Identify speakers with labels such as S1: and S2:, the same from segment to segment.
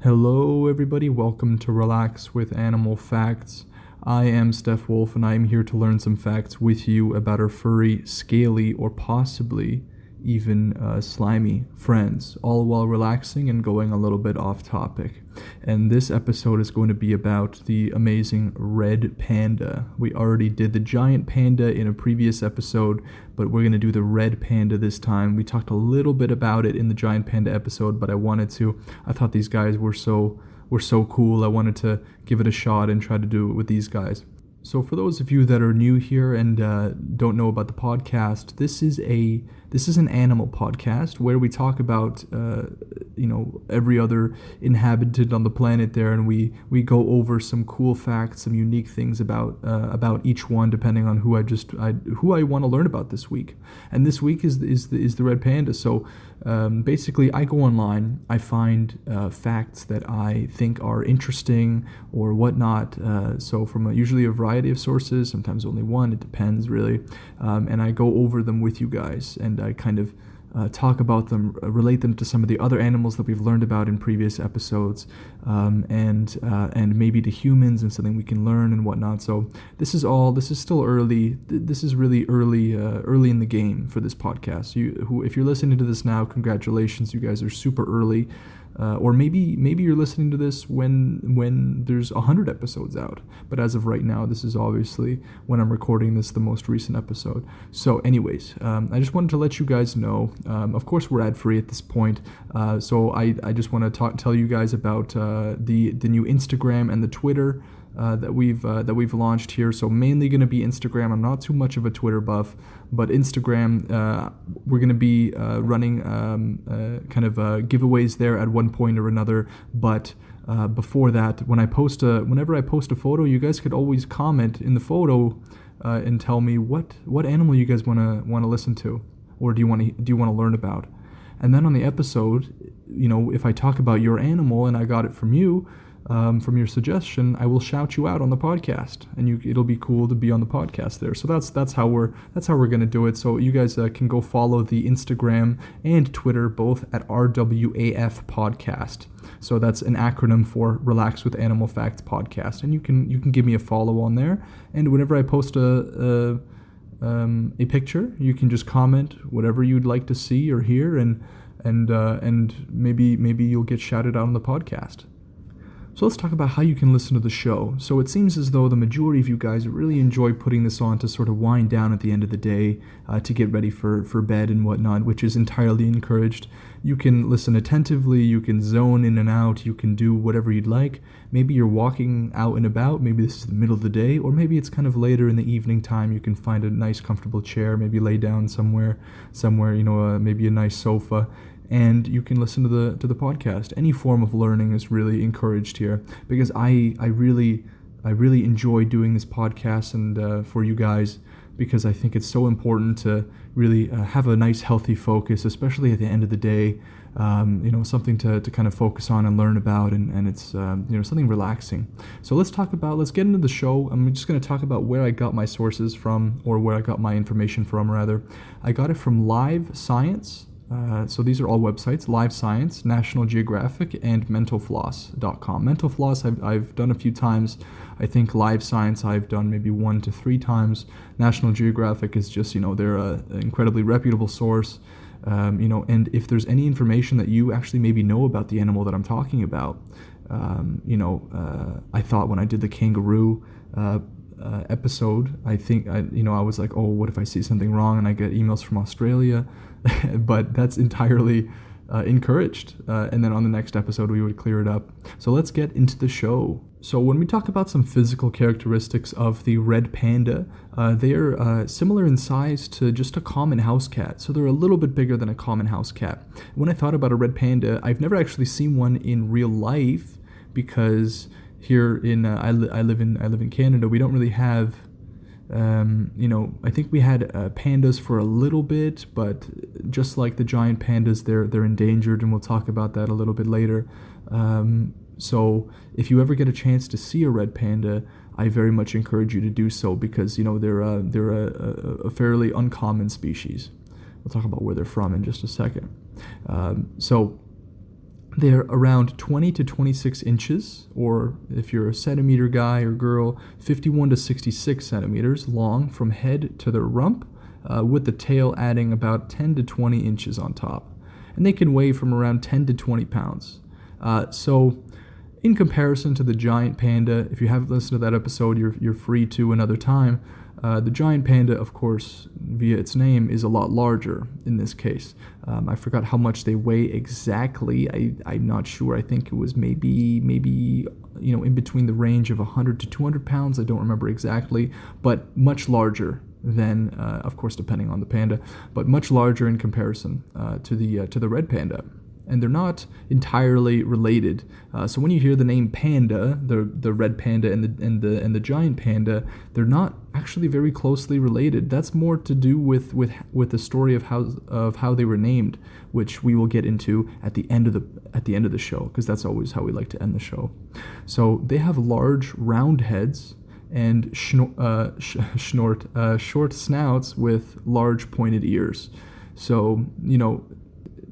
S1: Hello, everybody. Welcome to Relax with Animal Facts. I am Steph Wolf, and I am here to learn some facts with you about our furry, scaly, or possibly even slimy friends, all while relaxing and going a little bit off topic. And this episode is going to be about the amazing red panda. We already did the giant panda in a previous episode, but we're going to do the red panda this time. We talked a little bit about it in the giant panda episode, but I thought these guys were so cool. I wanted to give it a shot and try to do it with these guys. So for those of you that are new here and don't know about the podcast, this is an animal podcast where we talk about every other inhabitant on the planet there, and we go over some cool facts, some unique things about each one, depending on who I want to learn about this week. And this week is the red panda. So basically, I go online, I find facts that I think are interesting or whatnot. So from usually a variety of sources, sometimes only one. It depends really, and I go over them with you guys, and I kind of talk about them, relate them to some of the other animals that we've learned about in previous episodes, and maybe to humans and something we can learn and whatnot. So this is still early. This is really early in the game for this podcast. If you're listening to this now, congratulations, you guys are super early. Or maybe you're listening to this when there's 100 episodes out. But as of right now, this is obviously when I'm recording this, the most recent episode. So anyways, I just wanted to let you guys know. Of course, we're ad-free at this point. So I just want to tell you guys about the new Instagram and the Twitter that we've launched here. So mainly going to be Instagram. I'm not too much of a Twitter buff, but Instagram, we're going to be running giveaways there at one point or another. But before that, whenever I post a photo, you guys could always comment in the photo and tell me what animal you guys want to listen to, or do you want to learn about. And then on the episode, if I talk about your animal and I got it from you, from your suggestion, I will shout you out on the podcast, and it'll be cool to be on the podcast there. So that's how we're gonna do it. So you guys can go follow the Instagram and Twitter both at RWAF Podcast. So that's an acronym for Relax with Animal Facts Podcast, and you can give me a follow on there. And whenever I post a picture, you can just comment whatever you'd like to see or hear, and maybe you'll get shouted out on the podcast. So let's talk about how you can listen to the show. So it seems as though the majority of you guys really enjoy putting this on to sort of wind down at the end of the day, to get ready for bed and whatnot, which is entirely encouraged. You can listen attentively, you can zone in and out, you can do whatever you'd like. Maybe you're walking out and about, maybe this is the middle of the day, or maybe it's kind of later in the evening time. You can find a nice comfortable chair, maybe lay down somewhere, maybe a nice sofa, and you can listen to the podcast. Any form of learning is really encouraged here, because I really enjoy doing this podcast and for you guys, because I think it's so important to really have a nice healthy focus, especially at the end of the day. Something to kind of focus on and learn about, and it's something relaxing. So let's get into the show. I'm just going to talk about where I got my sources from, or where I got my information from rather. I got it from Live Science. So these are all websites: Live Science, National Geographic, and mentalfloss.com. Mental Floss I've done a few times. I think Live Science I've done maybe 1 to 3 times. National Geographic is just, they're an incredibly reputable source. And if there's any information that you actually maybe know about the animal that I'm talking about, I thought when I did the kangaroo episode, I think I was like, oh, what if I see something wrong and I get emails from Australia? But that's entirely encouraged. And then on the next episode, we would clear it up. So let's get into the show. So when we talk about some physical characteristics of the red panda, they are similar in size to just a common house cat. So they're a little bit bigger than a common house cat. When I thought about a red panda, I've never actually seen one in real life, because here in I live in Canada, we don't really have. I think we had pandas for a little bit, but just like the giant pandas, they're endangered, and we'll talk about that a little bit later. So if you ever get a chance to see a red panda, I very much encourage you to do so, because they're a fairly uncommon species. We'll talk about where they're from in just a second. So They're around 20 to 26 inches, or if you're a centimeter guy or girl, 51 to 66 centimeters long from head to their rump, with the tail adding about 10 to 20 inches on top. And they can weigh from around 10 to 20 pounds. So in comparison to the giant panda, if you haven't listened to that episode, you're free to another time. The giant panda, of course, via its name, is a lot larger in this case. I forgot how much they weigh exactly. I'm not sure. I think it was maybe in between the range of 100 to 200 pounds. I don't remember exactly, but much larger than, of course, depending on the panda, but much larger in comparison to the red panda. And they're not entirely related. So when you hear the name panda, the red panda and the giant panda, they're not actually very closely related. That's more to do with the story of how they were named, which we will get into at the end of the show, because that's always how we like to end the show. So they have large round heads and short snouts with large pointed ears. So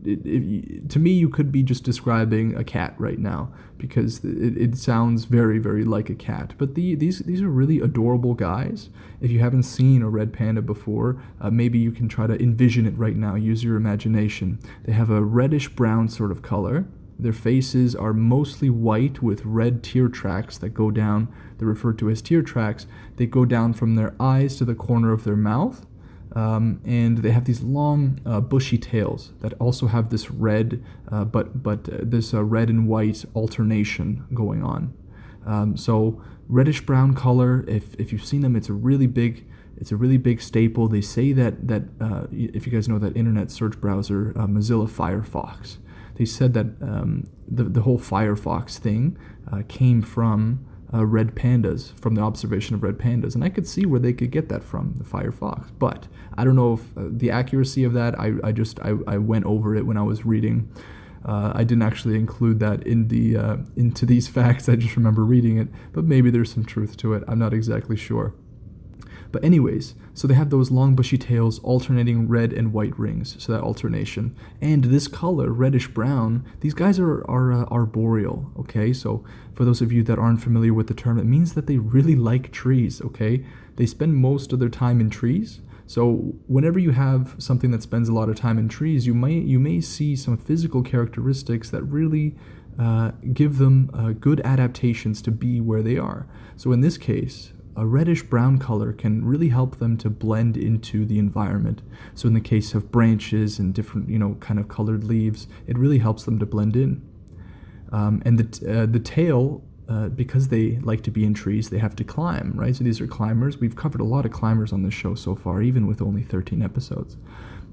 S1: to me, you could be just describing a cat right now, because it sounds very, very like a cat. But these are really adorable guys. If you haven't seen a red panda before, maybe you can try to envision it right now. Use your imagination. They have a reddish-brown sort of color. Their faces are mostly white with red tear tracks that go down. They're referred to as tear tracks. They go down from their eyes to the corner of their mouth. And they have these long, bushy tails that also have this red, this red and white alternation going on. So reddish brown color. If you've seen them, it's a really big staple. They say that if you guys know that internet search browser, Mozilla Firefox, they said that the whole Firefox thing came from red pandas, from the observation of red pandas, and I could see where they could get that from, the Firefox. But I don't know if the accuracy of that. I went over it when I was reading. I didn't actually include that into these facts. I just remember reading it, but maybe there's some truth to it. I'm not exactly sure. But anyways, so they have those long bushy tails, alternating red and white rings, so that alternation. And this color, reddish brown, these guys are arboreal, okay? So for those of you that aren't familiar with the term, it means that they really like trees, okay? They spend most of their time in trees. So whenever you have something that spends a lot of time in trees, you may see some physical characteristics that really give them good adaptations to be where they are. So in this case, a reddish-brown color can really help them to blend into the environment. So in the case of branches and different, kind of colored leaves, it really helps them to blend in. And the tail, because they like to be in trees, they have to climb, right? So these are climbers. We've covered a lot of climbers on this show so far, even with only 13 episodes.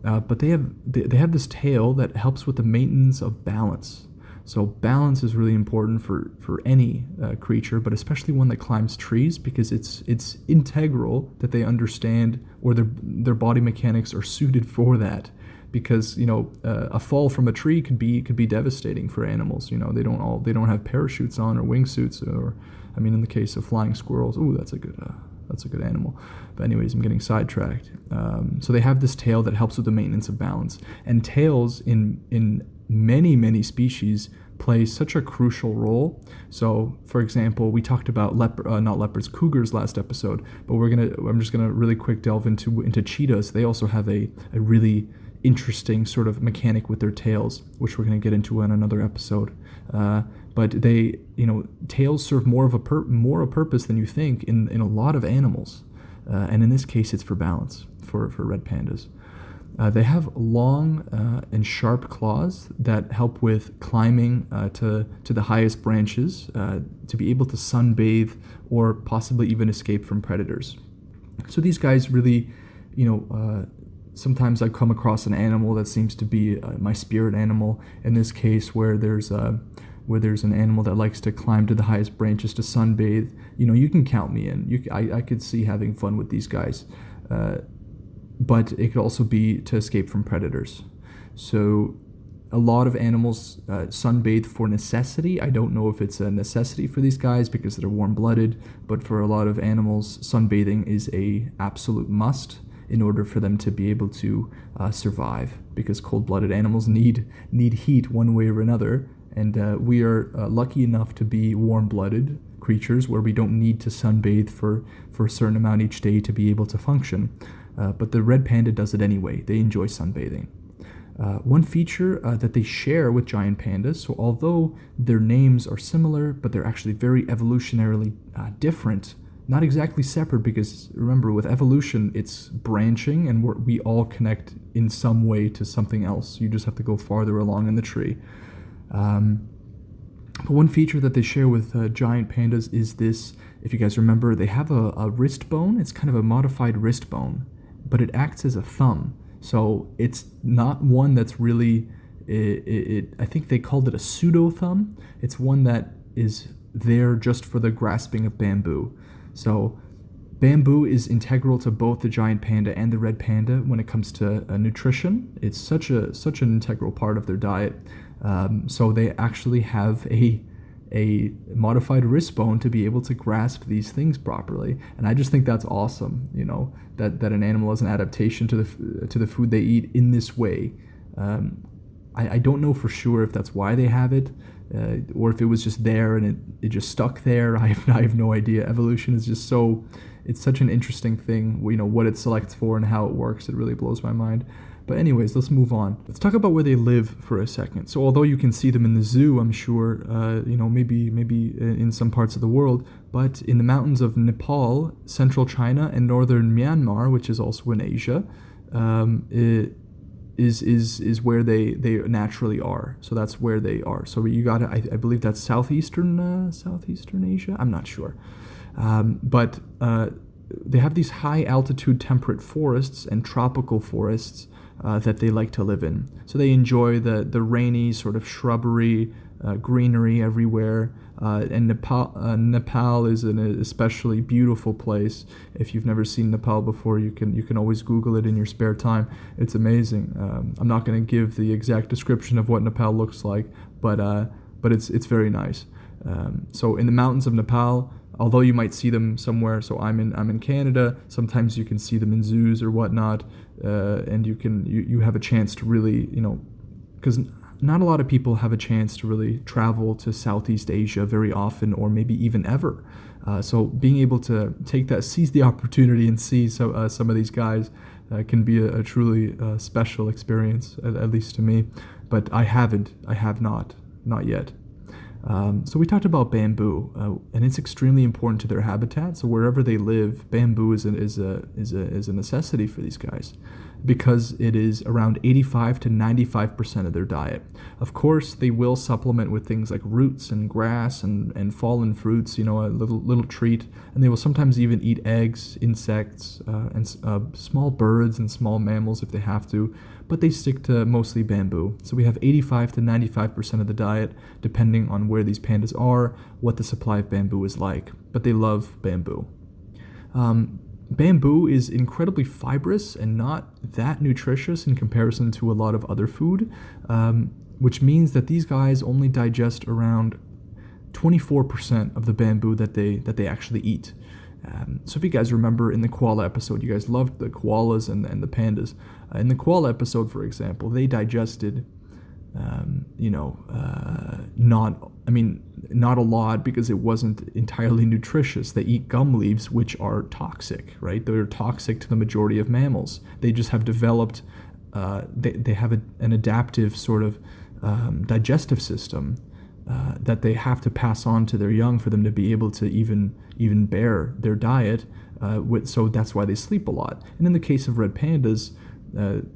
S1: But they have this tail that helps with the maintenance of balance. So balance is really important for any creature, but especially one that climbs trees, because it's integral that they understand, or their body mechanics are suited for that. Because a fall from a tree could be devastating for animals. They don't have parachutes on or wingsuits, or in the case of flying squirrels, that's a good animal. But anyways, I'm getting sidetracked. So they have this tail that helps with the maintenance of balance, and tails in many species play such a crucial role. So, for example, we talked about cougars last episode, but I'm just gonna really quick delve into cheetahs. They also have a really interesting sort of mechanic with their tails, which we're gonna get into in another episode. But they, tails serve more a purpose than you think in a lot of animals, and in this case, it's for balance for red pandas. They have long and sharp claws that help with climbing to the highest branches, to be able to sunbathe or possibly even escape from predators. So these guys really, sometimes I come across an animal that seems to be my spirit animal. In this case, where there's an animal that likes to climb to the highest branches to sunbathe, you can count me in. I could see having fun with these guys. But it could also be to escape from predators. So a lot of animals sunbathe for necessity. I don't know if it's a necessity for these guys because they're warm-blooded, but for a lot of animals, sunbathing is a absolute must in order for them to be able to survive, because cold-blooded animals need heat one way or another, And we are lucky enough to be warm-blooded creatures where we don't need to sunbathe for a certain amount each day to be able to function. But the red panda does it anyway. They enjoy sunbathing. One feature that they share with giant pandas, so although their names are similar, but they're actually very evolutionarily different, not exactly separate, because remember, with evolution, it's branching, and we all connect in some way to something else. You just have to go farther along in the tree. But one feature that they share with giant pandas is this. If you guys remember, they have a wrist bone. It's kind of a modified wrist bone, but it acts as a thumb. So it's not one that's really, I think they called it a pseudo thumb. It's one that is there just for the grasping of bamboo. So bamboo is integral to both the giant panda and the red panda when it comes to nutrition. It's such an integral part of their diet. So they actually have a modified wrist bone to be able to grasp these things properly, and I just think that's awesome. You know, that an animal has an adaptation to the food they eat in this way. I don't know for sure if that's why they have it, or if it was just there and it just stuck there. I have no idea. Evolution is just it's such an interesting thing. You know, what it selects for and how it works. It really blows my mind. But anyways, let's move on. Let's talk about where they live for a second. So although you can see them in the zoo, I'm sure, maybe in some parts of the world, but in the mountains of Nepal, central China, and northern Myanmar, which is also in Asia, is where they naturally are. So that's where they are. So you got I believe that's southeastern Asia. I'm not sure, but they have these high altitude temperate forests and tropical forests that they like to live in. So they enjoy the rainy sort of shrubbery, greenery everywhere. And Nepal is an especially beautiful place. If you've never seen Nepal before, you can always Google it in your spare time. It's amazing. I'm not going to give the exact description of what Nepal looks like, but it's very nice. So in the mountains of Nepal, although you might see them somewhere, so I'm in Canada. Sometimes you can see them in zoos or whatnot, and you have a chance to really, because not a lot of people have a chance to really travel to Southeast Asia very often, or maybe even ever. So being able to seize the opportunity and see some of these guys can be a truly special experience, at least to me. But I have not yet. So we talked about bamboo, and it's extremely important to their habitat. So wherever they live, bamboo is a necessity for these guys, because it is around 85 to 95% of their diet. Of course, they will supplement with things like roots and grass and fallen fruits, a little treat, and they will sometimes even eat eggs, insects, and small birds and small mammals if they have to. But they stick to mostly bamboo. So we have 85 to 95% of the diet, depending on where these pandas are, what the supply of bamboo is like. But they love bamboo. Bamboo is incredibly fibrous and not that nutritious in comparison to a lot of other food, which means that these guys only digest around 24% of the bamboo that they actually eat. So if you guys remember in the koala episode, you guys loved the koalas and the pandas. In the koala episode, for example, they digested, not a lot, because it wasn't entirely nutritious. They eat gum leaves, which are toxic, right? They're toxic to the majority of mammals. They just have developed, they have an adaptive sort of digestive system that they have to pass on to their young for them to be able to even bear their diet. So that's why they sleep a lot. And in the case of red pandas,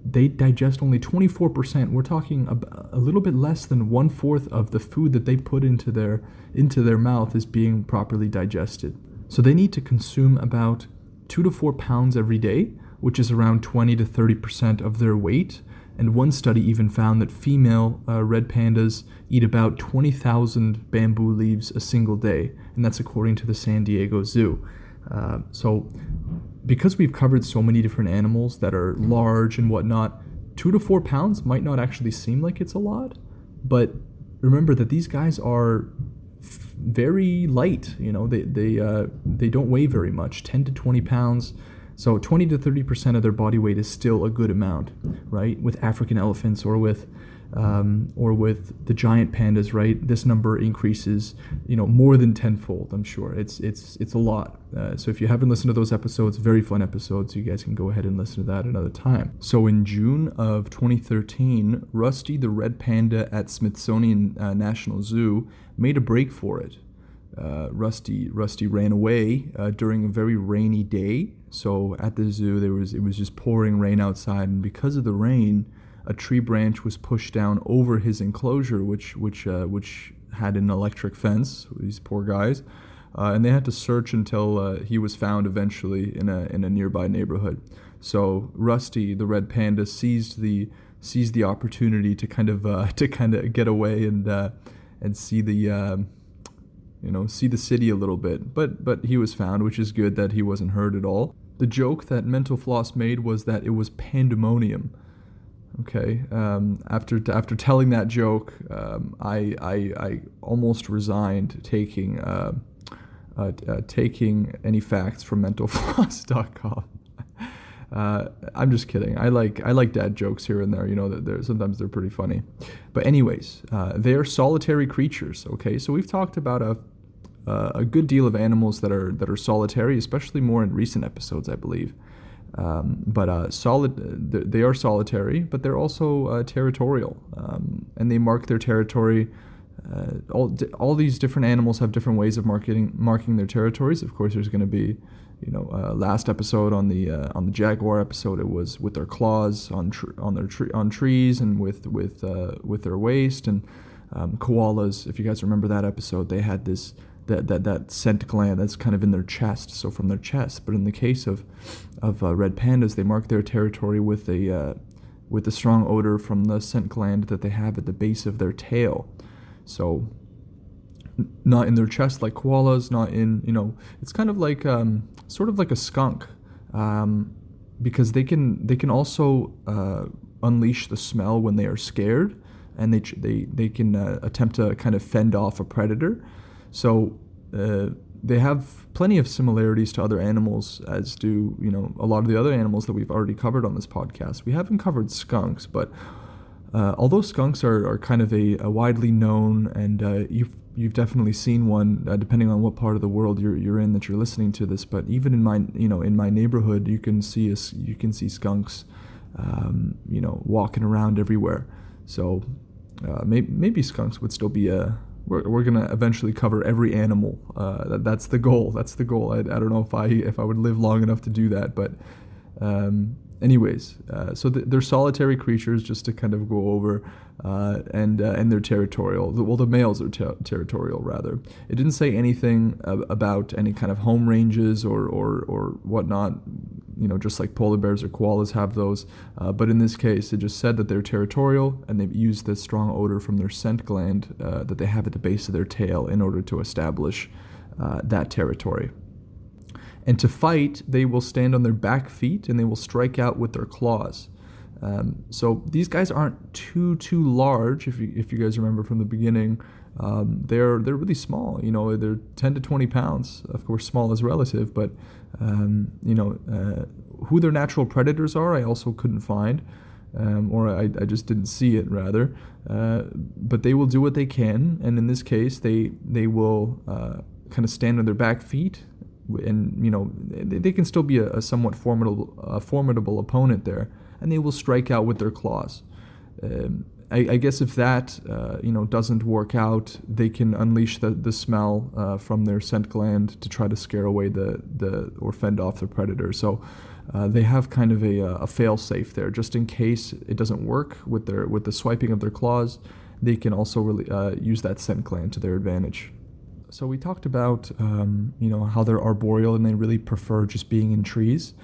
S1: they digest only 24%. We're talking a little bit less than 1/4 of the food that they put into their mouth is being properly digested. So they need to consume about 2 to 4 pounds every day, which is around 20 to 30% of their weight. And one study even found that female red pandas eat about 20,000 bamboo leaves a single day, and that's according to the San Diego Zoo. So because we've covered so many different animals that are large and whatnot, 2 to 4 pounds might not actually seem like it's a lot, but remember that these guys are very light. They don't weigh very much, 10 to 20 pounds. So 20 to 30% of their body weight is still a good amount, right? With African elephants or with or with the giant pandas, right? This number increases, more than tenfold. I'm sure it's a lot. So if you haven't listened to those episodes, very fun episodes, you guys can go ahead and listen to that another time. So in June of 2013, Rusty the red panda at Smithsonian National Zoo made a break for it. Rusty ran away during a very rainy day. So at the zoo, it was just pouring rain outside, and because of the rain, a tree branch was pushed down over his enclosure, which had an electric fence. These poor guys, and they had to search until he was found eventually in a nearby neighborhood. So Rusty, the red panda, seized the opportunity to kind of get away and see the see the city a little bit. But he was found, which is good that he wasn't hurt at all. The joke that Mental Floss made was that it was pandemonium. Okay. After telling that joke, I almost resigned taking any facts from mentalfloss.com. I'm just kidding. I like dad jokes here and there. That sometimes they're pretty funny. But anyways, they are solitary creatures. Okay, so we've talked about a good deal of animals that are solitary, especially more in recent episodes, I believe. They are solitary, but they're also territorial, and they mark their territory. All these different animals have different ways of marking their territories. Of course, there's going to be, last episode on the jaguar episode, it was with their claws on trees and with their waist, and koalas. If you guys remember that episode, they had this. That scent gland that's kind of in their chest, so from their chest. But in the case of red pandas, they mark their territory with a strong odor from the scent gland that they have at the base of their tail. So not in their chest like koalas, not in, it's kind of like sort of like a skunk, because they can also unleash the smell when they are scared, and they can attempt to kind of fend off a predator. So they have plenty of similarities to other animals, as do a lot of the other animals that we've already covered on this podcast. We haven't covered skunks, but although skunks are kind of a widely known, and you've definitely seen one, depending on what part of the world you're in that you're listening to this. But even in my neighborhood, you can see skunks, walking around everywhere. So maybe skunks would still be We're gonna eventually cover every animal. That's the goal. I don't know if I would live long enough to do that, but anyways, so they're solitary creatures, just to kind of go over, and they're territorial. Well, the males are territorial, rather. It didn't say anything about any kind of home ranges or whatnot. Just like polar bears or koalas have those. But in this case, it just said that they're territorial, and they've used this strong odor from their scent gland that they have at the base of their tail in order to establish that territory. And to fight, they will stand on their back feet, and they will strike out with their claws. So these guys aren't too large. If you guys remember from the beginning, they're really small. They're 10 to 20 pounds. Of course, small is relative, but who their natural predators are, I also couldn't find, or I just didn't see it, rather. But they will do what they can, and in this case, they will kind of stand on their back feet, and they can still be a somewhat formidable opponent there, and they will strike out with their claws. I guess if that doesn't work out, they can unleash the smell from their scent gland to try to scare away or fend off the predator. So they have kind of a fail-safe there, just in case it doesn't work with the swiping of their claws. They can also really use that scent gland to their advantage. So we talked about how they're arboreal and they really prefer just being in trees.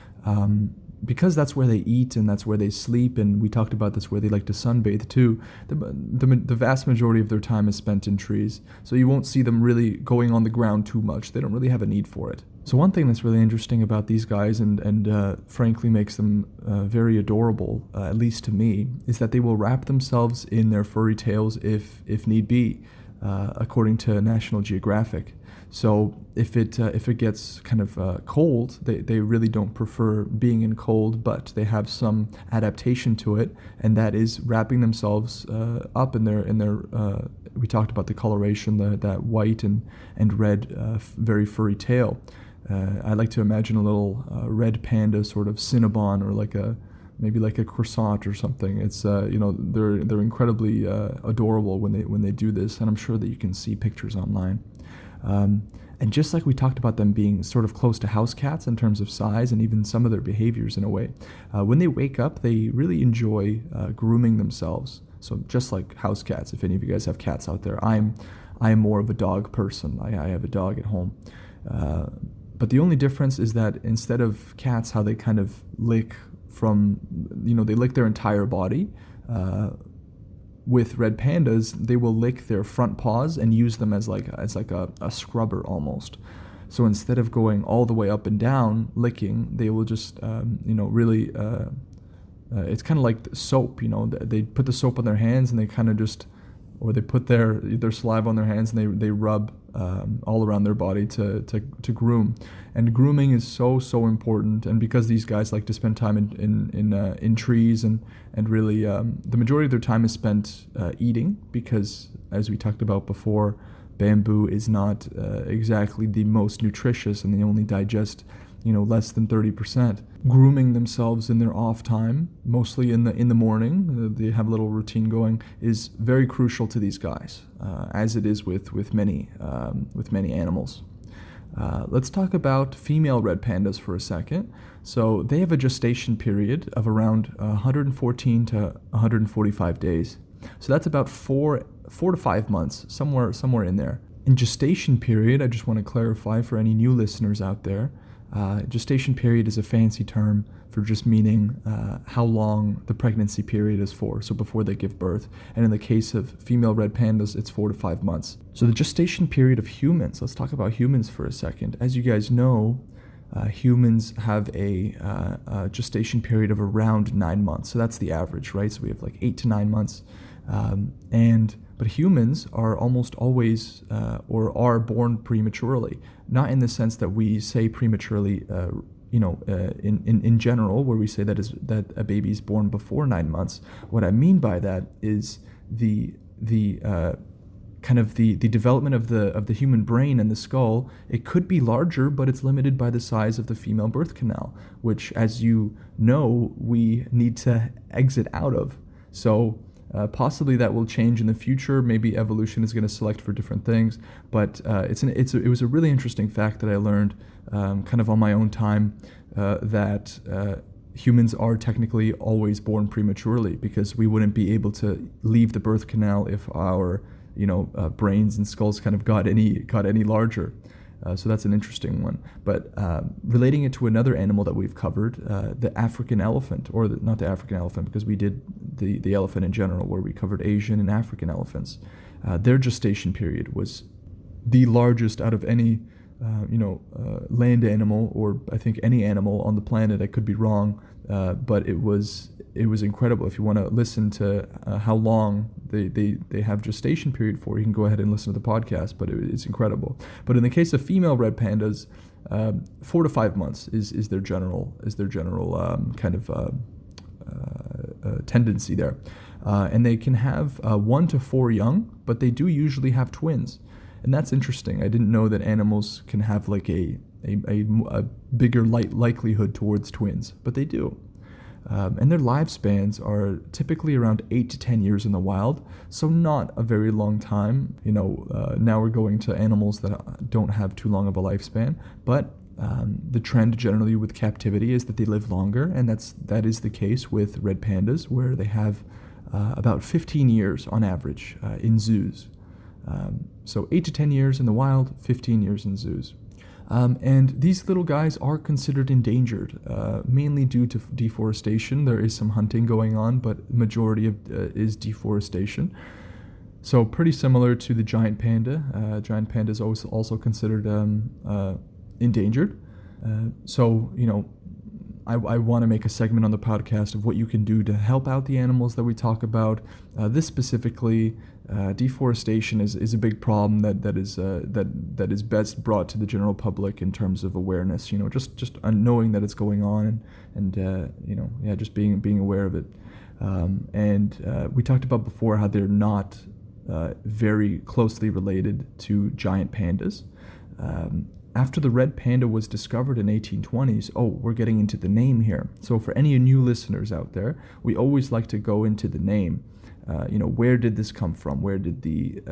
S1: Because that's where they eat and that's where they sleep, and we talked about that's where they like to sunbathe too, the vast majority of their time is spent in trees. So you won't see them really going on the ground too much. They don't really have a need for it. So one thing that's really interesting about these guys and frankly makes them very adorable, at least to me, is that they will wrap themselves in their furry tails if need be. according to National Geographic. So if it gets kind of cold, they really don't prefer being in cold, but they have some adaptation to it, and that is wrapping themselves up in their we talked about the coloration, that white and red very furry tail. I like to imagine a little red panda, sort of Cinnabon, or maybe like a croissant or something. It's they're incredibly adorable when they do this, and I'm sure that you can see pictures online. And just like we talked about them being sort of close to house cats in terms of size and even some of their behaviors in a way, when they wake up, they really enjoy grooming themselves. So just like house cats, if any of you guys have cats out there, I am more of a dog person. I have a dog at home. But the only difference is that instead of cats, how they kind of lick they lick their entire body. With red pandas, they will lick their front paws and use them as like a scrubber almost. So instead of going all the way up and down licking, they will just really. It's kind of like soap. They put the soap on their hands and they kind of just, or they put their saliva on their hands and they rub all around their body to groom. And grooming is so important. And because these guys like to spend time in trees and really the majority of their time is spent eating, because as we talked about before, bamboo is not exactly the most nutritious, and they only digest less than 30%. Grooming themselves in their off time, mostly in the morning, they have a little routine going, is very crucial to these guys, as it is with many animals. Let's talk about female red pandas for a second. So they have a gestation period of around 114 to 145 days. So that's about 4 to 5 months, somewhere in there. In gestation period, I just want to clarify for any new listeners out there, gestation period is a fancy term for just meaning how long the pregnancy period is for, so before they give birth. And in the case of female red pandas, it's 4 to 5 months. So the gestation period of humans, let's talk about humans for a second. As you guys know, humans have a gestation period of around 9 months. So that's the average, right? So we have like 8 to 9 months. But humans are almost always or are born prematurely. Not in the sense that we say prematurely, in general, where we say that a baby is born before 9 months. What I mean by that is the kind of the development of the human brain and the skull. It could be larger, but it's limited by the size of the female birth canal, which, as you know, we need to exit out of. So possibly that will change in the future. Maybe evolution is going to select for different things. But it was a really interesting fact that I learned kind of on my own time, that humans are technically always born prematurely, because we wouldn't be able to leave the birth canal if our brains and skulls kind of got any larger. So that's an interesting one. But relating it to another animal that we've covered, the African elephant, or not the African elephant, because we did the elephant in general, where we covered Asian and African elephants. Their gestation period was the largest out of any land animal, or I think any animal on the planet. I could be wrong, but it was incredible. If you want to listen to how long they have gestation period for, you can go ahead and listen to the podcast, but it's incredible. But in the case of female red pandas, 4 to 5 months is their general kind of tendency there. And they can have 1 to 4 young, but they do usually have twins. And that's interesting. I didn't know that animals can have like a bigger likelihood towards twins, but they do. And their lifespans are typically around 8 to 10 years in the wild, so not a very long time. Now we're going to animals that don't have too long of a lifespan, but the trend generally with captivity is that they live longer, and that is the case with red pandas, where they have about 15 years on average in zoos. So 8 to 10 years in the wild, 15 years in zoos. And these little guys are considered endangered, mainly due to deforestation. There is some hunting going on, but the majority is deforestation. So pretty similar to the giant panda. Giant panda is also considered endangered. So I want to make a segment on the podcast of what you can do to help out the animals that we talk about. This specifically, deforestation is a big problem that is best brought to the general public in terms of awareness. Just knowing that it's going on and just being aware of it. And we talked about before how they're not very closely related to giant pandas. After the red panda was discovered in 1820s, we're getting into the name here. So for any new listeners out there, we always like to go into the name. Where did this come from? Where did the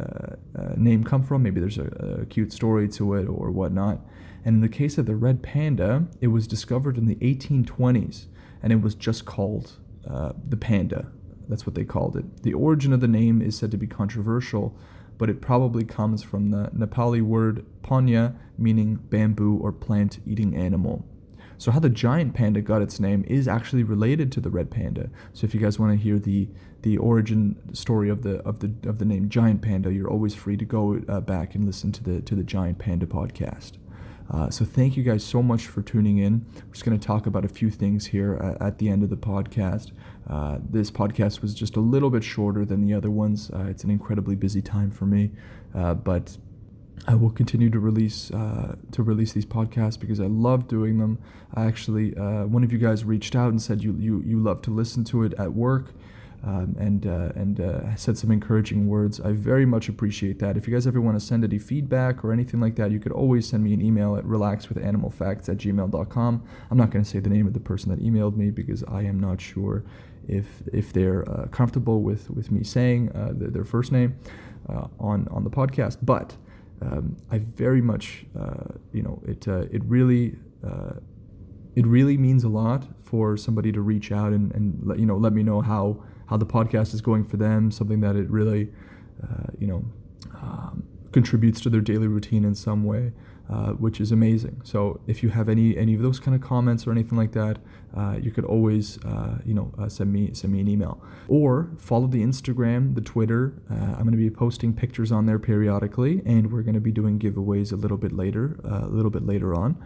S1: name come from? Maybe there's a cute story to it or whatnot. And in the case of the red panda, it was discovered in the 1820s, and it was just called the panda. That's what they called it. The origin of the name is said to be controversial, but it probably comes from the Nepali word panya, meaning bamboo or plant-eating animal. So how the giant panda got its name is actually related to the red panda. So if you guys want to hear the origin story of the name giant panda, you're always free to go back and listen to the Giant Panda podcast. So thank you guys so much for tuning in. We're just going to talk about a few things here at the end of the podcast. This podcast was just a little bit shorter than the other ones. It's an incredibly busy time for me, but I will continue to release these podcasts because I love doing them. I actually, one of you guys reached out and said you love to listen to it at work. And said some encouraging words. I very much appreciate that. If you guys ever want to send any feedback or anything like that, you could always send me an email at relaxwithanimalfacts@gmail.com. I'm not going to say the name of the person that emailed me because I am not sure if they're comfortable with me saying their first name on the podcast. But I very much, it really means a lot for somebody to reach out and let me know how the podcast is going for them, something that it really, contributes to their daily routine in some way, which is amazing. So if you have any of those kind of comments or anything like that, you could always, send me an email or follow the Instagram, the Twitter. I'm going to be posting pictures on there periodically, and we're going to be doing giveaways a little bit later on.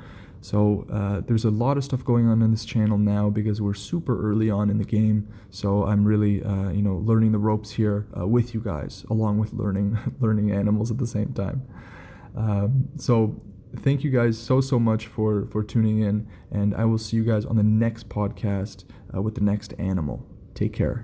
S1: So there's a lot of stuff going on in this channel now because we're super early on in the game. So I'm really, learning the ropes here with you guys, along with learning animals at the same time. So thank you guys so much for tuning in, and I will see you guys on the next podcast with the next animal. Take care.